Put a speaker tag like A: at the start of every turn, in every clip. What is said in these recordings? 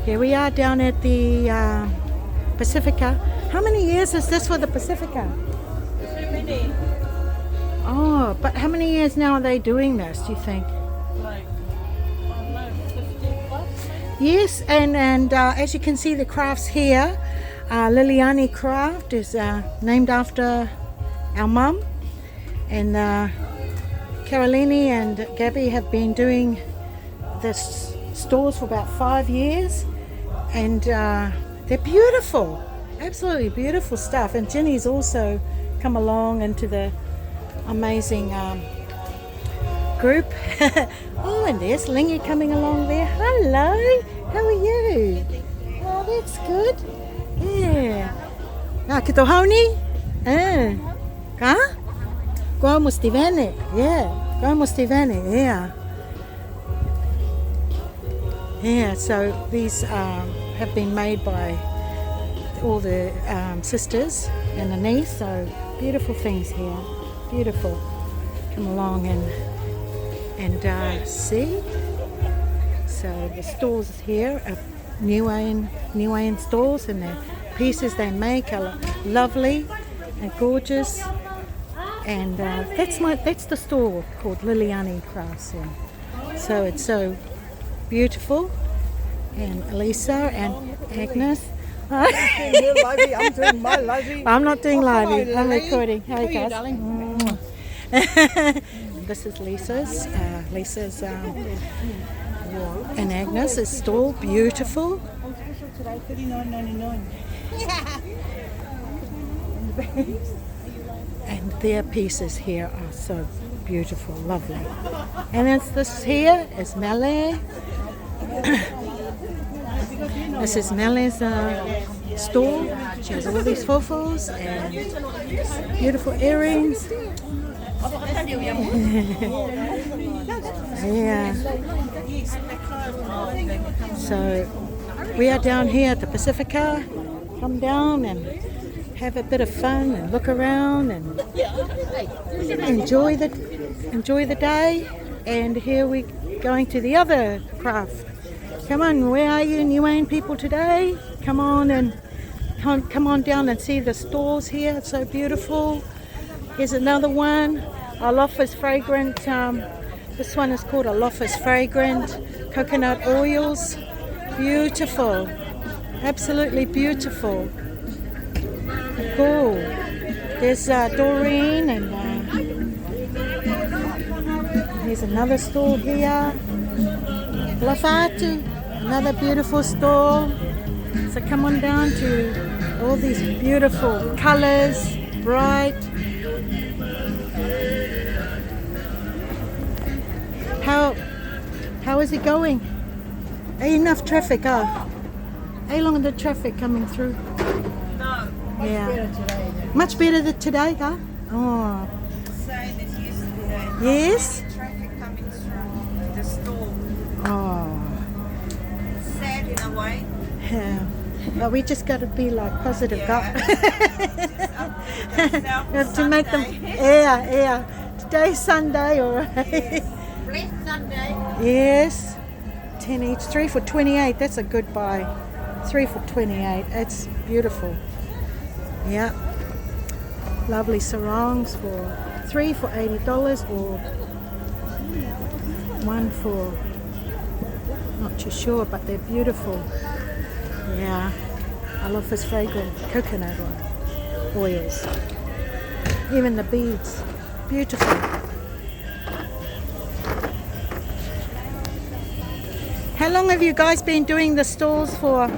A: Here we are down at the Pasifika. How many years is this for the Pasifika?
B: 3 minutes.
A: Oh, but how many years now are they doing this, do you think?
B: Like, I don't know, 50 plus maybe?
A: Yes, and as you can see, the crafts here, Liliani Craft is named after our mum, and Carolini and Gabby have been doing this stores for about 5 years, and they're beautiful, absolutely beautiful stuff. And Jenny's also come along into the amazing group. Oh, and there's Lingy coming along there. Hello, how are you? Oh, that's good. Yeah. Kito hauni? Ka? Go mustivane. Yeah. Go mustivane. Yeah. Yeah, so these have been made by all the sisters and the niece, so beautiful things here. Beautiful. Come along and see. So the stores here are Niuean stores, and the pieces they make are lovely and gorgeous. And that's the store called Liliani Crafts. Yeah. So it's so beautiful. And Elisa and Agnes.
C: I'm doing my livey.
A: I'm not doing live.
C: Hi,
A: I'm
C: Lily.
A: recording.
C: How
A: Hey
C: are you,
A: guys.
C: darling?
A: This is Lisa's. Lisa's and Agnes's stall. Beautiful.
C: Today, $39.99.
A: And their pieces here are so beautiful, lovely. And this here is Mele. This is Mele's store. She has all these fofos and beautiful earrings. Yeah. So we are down here at the Pasifika. Come down and have a bit of fun and look around and enjoy the day. And here we're going to the other craft. Come on, where are you, Niuean people today? Come on down and see the stores here. It's so beautiful. Here's another one. Alofa's fragrant. This one is called Alofa's fragrant coconut oils. Beautiful, absolutely beautiful. Cool. There's Doreen, and here's another store here. Lafatu, another beautiful store. So come on down to all these beautiful colors, bright. How is it going? Enough traffic, How long is the traffic coming through?
B: No,
A: Yeah. Much better than today, Oh.
B: same as yesterday.
A: Yes?
B: Traffic coming through the store.
A: Oh.
B: Sad in a way.
A: Yeah. But we just got to be like positive,
B: Yeah.
A: We have to make them. Yeah. Today's Sunday, all right.
B: Blessed Sunday.
A: Yes. 10 each. 3 for 28. That's a good buy. 3 for 28. It's beautiful. Yeah. Lovely sarongs for 3 for $80 or 1 for, not too sure, but they're beautiful. Yeah. I love this fragrant coconut oils. Even the beads. Beautiful. How long have you guys been doing the stalls for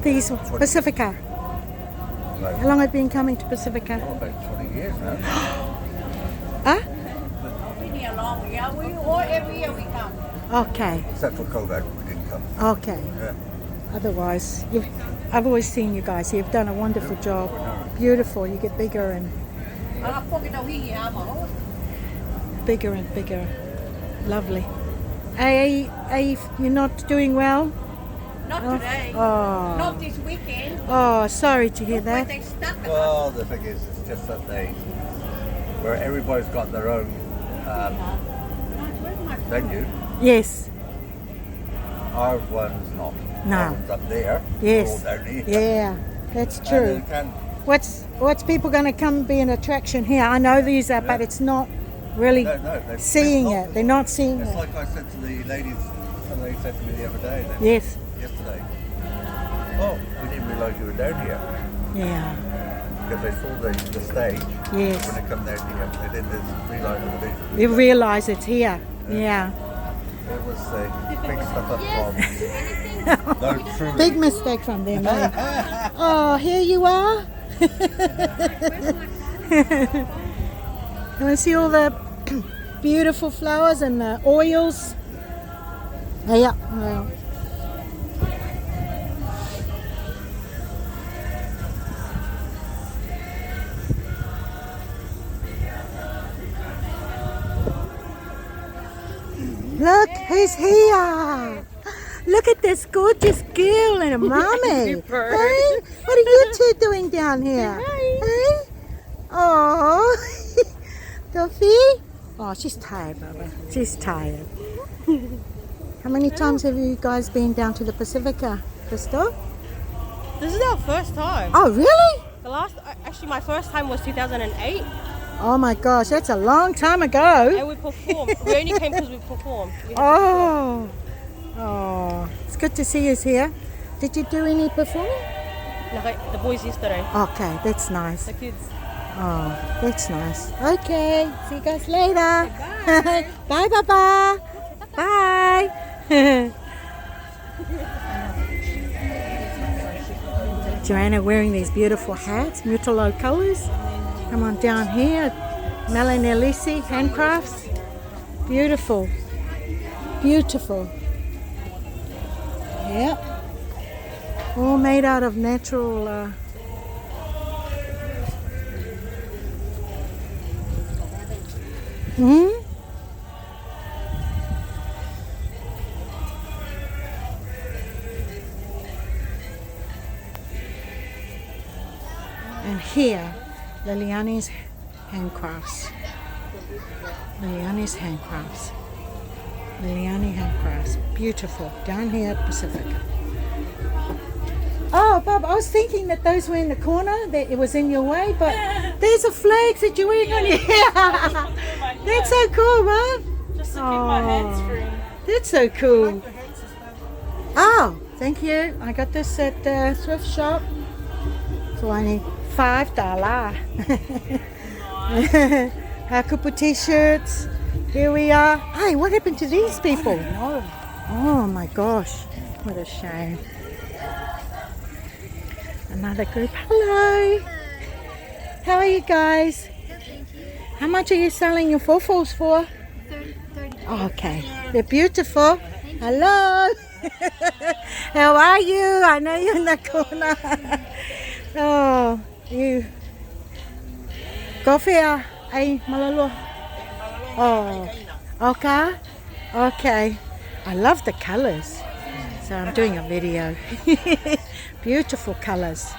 A: these Pasifika? How long have you been coming to Pasifika?
D: About 20 years now.
A: Huh?
B: Been here long, yeah. Every year we come.
A: Okay.
D: Except for COVID, we didn't come.
A: Okay.
D: Yeah.
A: Otherwise, I've always seen you guys. You've done a wonderful job. Beautiful. You get bigger and bigger. Lovely. You're not doing well?
B: Not today.
A: Oh.
B: Not this weekend.
A: Oh, sorry to hear
B: But
A: that.
B: they stuck us.
D: Well, the thing is, it's just that where everybody's got their own venue,
A: Yes.
D: Our one's not.
A: No.
D: Our one's up there.
A: Yes.
D: We're all down here.
A: Yeah, that's
D: And
A: true.
D: you can,
A: What's people going to come be an attraction here? I know these are, but it's not really
D: no,
A: seeing
D: it's not.
A: it. They're not seeing
D: It's
A: it.
D: like I said to the ladies, and they said to me the other day,
A: Yes.
D: yesterday, oh, we didn't realise you were down here.
A: Yeah.
D: Because they saw the stage.
A: Yes.
D: When they come down here, they didn't realise it was
A: You realise it's here. Yeah.
D: It was big stuff up from. No, truly.
A: Big mistake from them. Eh? Oh, here you are. You want to see all the beautiful flowers and the oils? Yeah. Well. Look, who's here? Look at this gorgeous girl and a mommy. Hey, what are you two doing down here? Hey? Oh, Duffy? Oh, she's tired, Baba. She's tired. How many times have you guys been down to the Pasifika, Crystal?
B: This is our first time.
A: Oh, really?
B: Actually, my first time was 2008,
A: Oh my gosh, that's a long time ago.
B: and we performed. We only came because we performed. We had to
A: Oh, oh, it's good to see you here. Did you do any performing?
B: perform. Like the boys yesterday,
A: Okay, that's nice.
B: the kids.
A: Oh, that's nice. Okay, see you guys later. Bye, Baba. Bye. Joanna wearing these beautiful hats, Mutalo colours. Come on down here. Melanelisi handcrafts. Beautiful. Beautiful. Yep. All made out of natural. Hmm? And here, Liliani's handcrafts. Liliani's handcrafts. Liliani handcrafts. Beautiful. Down here at Pasifika. Oh, Bob, I was thinking that those were in the corner, that it was in your way, but there's a flag that you're wearing on your hair. That's so cool, Bob.
B: Just to keep my hands free.
A: That's so cool. Oh, thank you. I got this at the thrift shop for only $5. Hakupu t-shirts. Here we are. Hey, what happened to these people? Oh my gosh, what a shame. Another group. Hello. How are you guys? How much are you selling your fofos for?
E: 30.
A: Okay, they're beautiful. Hello. How are you? I know you're in the corner. Oh, you. Coffee? Ay, malalo. Oh, okay. Okay. I love the colors. So I'm doing a video. Beautiful colors.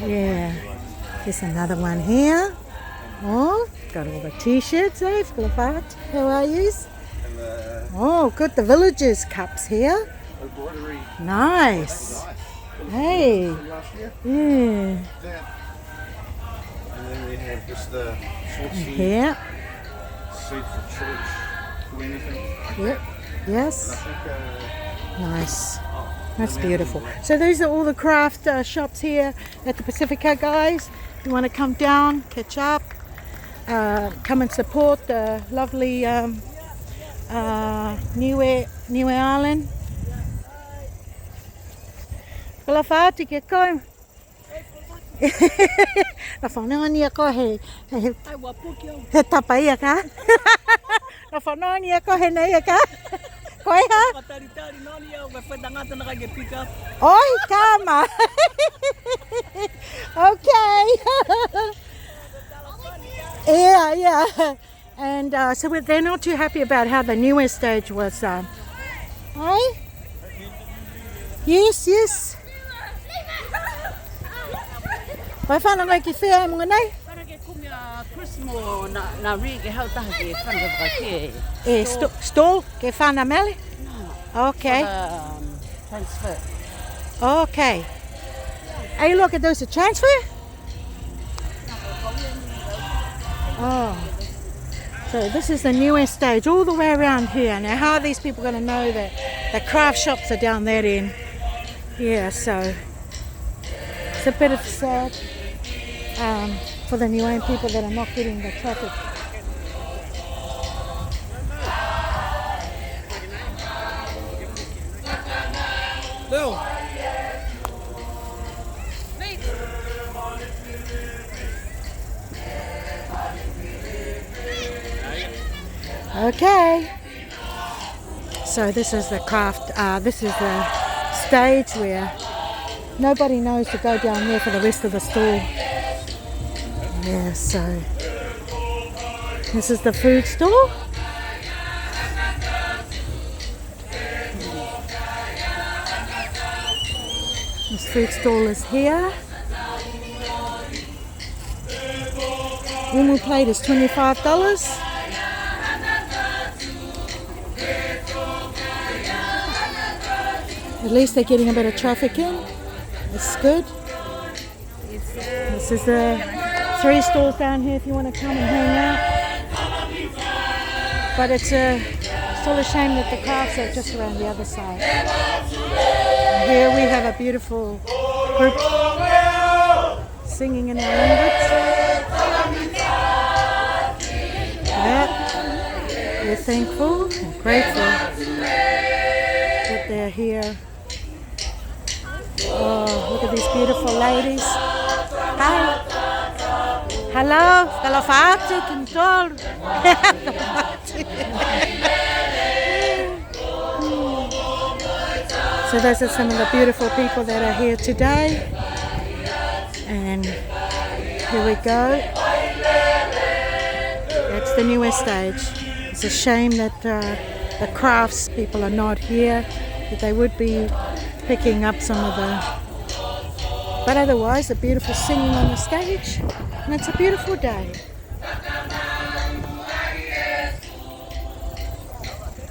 A: Yeah. There's another one here. Oh, got all the t-shirts, eh? How are you? Oh, good. The villagers cups here. Nice. Hey. Yeah.
F: And then we have just the short sleeve
A: Here.
F: suit for church, for anything.
A: Yep. Yes.
F: I think,
A: Nice. That's beautiful. So these are all the craft shops here at the Pasifika, guys. You want to come down, catch up, come and support the lovely Niue Island. Kala whaati ke koe. Na whanau ni a koe he tapai a ka. Na whanau ni a koe he nei a ka. Koe ha? Oi, kama. Okay. Yeah. And so they're not too happy about how the Niue stage was. Hey? Yes. Vai whanau mai ki whea mga nei?
B: Christmas na ringa hau taha ke whanaka ke.
A: Stall, ke whana mele? Okay,
B: Transfer.
A: okay. Hey, look, there's a transfer? Oh, so this is the Niue stage all the way around here. Now, how are these people going to know that the craft shops are down that end? Yeah, so it's a bit of sad for the Niuean people that are not getting the traffic.
F: Lil.
A: Okay, so this is the craft, this is the stage where nobody knows to go down there for the rest of the stall. Yeah, so this is the food stall. This food stall is here. Normal plate is $25. At least they're getting a bit of traffic in. It's good. This is the 3 stalls down here if you want to come and hang out. But it's still a shame that the crafts are just around the other side. And here we have a beautiful group singing in our language. Yeah. We're thankful and grateful that they're here. Oh, look at these beautiful ladies. Hi. Hello. Kalafati Kintor. So those are some of the beautiful people that are here today. And here we go. That's the Niue stage. It's a shame that the crafts people are not here, that they would be picking up some of the, but otherwise a beautiful singing on the stage, and it's a beautiful day.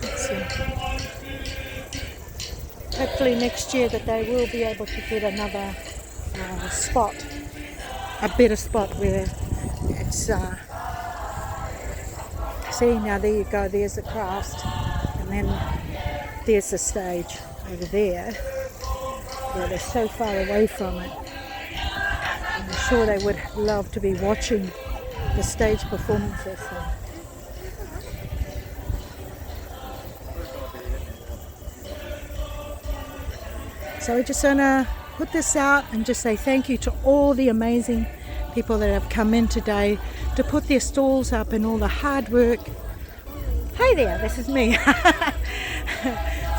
A: Let's see. Hopefully next year that they will be able to get another spot, a better spot where it's see, now there you go, there's the crafts, and then there's the stage over there. Yeah, they're so far away from it. I'm sure they would love to be watching the stage performances. So we're just gonna put this out and just say thank you to all the amazing people that have come in today to put their stalls up and all the hard work. Hey there, this is me.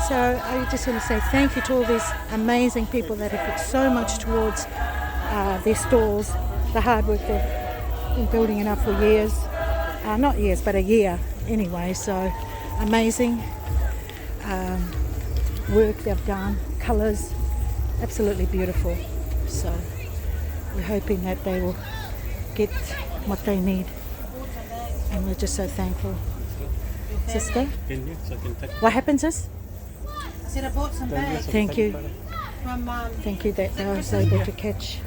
A: So I just want to say thank you to all these amazing people that have put so much towards their stalls, the hard work they've been building it up for years. Not years, but a year anyway. So amazing work they've done, colours, absolutely beautiful. So we're hoping that they will get what they need. And we're just so thankful. Sister, what happens is?
C: I said I bought some bags
A: Thank you.
C: from
A: Thank you that I was able to capture.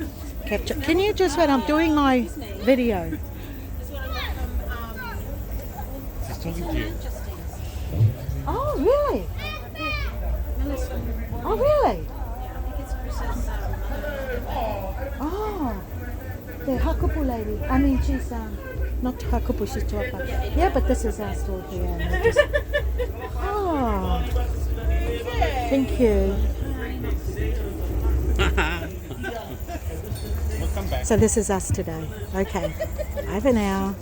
A: Can you just wait? I'm doing my video.
F: She's talking to you.
A: Oh, really? Oh, really? Oh, the Hakupu lady. I mean, she's not Hakupu, she's Tuapa. Yeah, but this is our store here. And we're just- Oh, thank you.
F: We'll come back.
A: So this is us today. Okay. Bye for now.